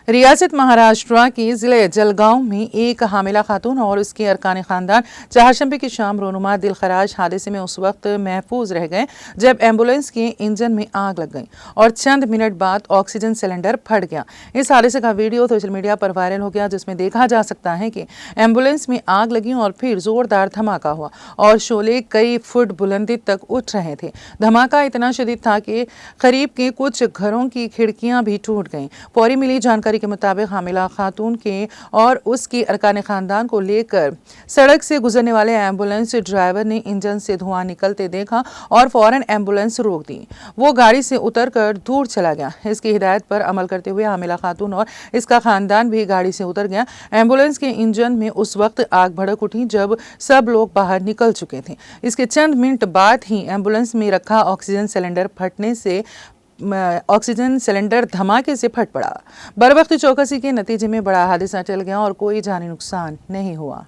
रियासत महाराष्ट्र के जिले जलगांव में एक हामिला खातून और उसके अरकान खानदान चारशंबे की शाम रोनुमा दिलखराज हादसे में उस वक्त महफूज रह गए जब एम्बुलेंस के इंजन में आग लग गई और चंद मिनट बाद ऑक्सीजन सिलेंडर फट गया। इस हादसे का वीडियो सोशल मीडिया पर वायरल हो गया, जिसमें देखा जा सकता है कि एम्बुलेंस में आग लगी और फिर जोरदार धमाका हुआ और शोले कई फुट बुलंदी तक उठ रहे थे। धमाका इतना शदीद था कि करीब के कुछ घरों की खिड़कियां भी टूट गईं। फौरी मिली जानकारी के मुताबिक हामिला खातून के और उसकी अरकान खानदान को लेकर सड़क से गुजरने वाले एम्बुलेंस ड्राइवर ने इंजन से धुआं निकलते देखा और फौरन एम्बुलेंस रोक दी। वो गाड़ी से उतरकर दूर चला गया। इसकी हिदायत पर अमल करते हुए हामिला खातून और इसका खानदान भी गाड़ी से उतर गया। एम्बुलेंस के इंजन में उस वक्त आग भड़क उठी जब सब लोग बाहर निकल चुके थे। इसके चंद मिनट बाद ही एम्बुलेंस में रखा ऑक्सीजन सिलेंडर फटने से ऑक्सीजन सिलेंडर धमाके से फट पड़ा। बरवक्त चौकसी के नतीजे में बड़ा हादसा टल गया और कोई जानी नुकसान नहीं हुआ।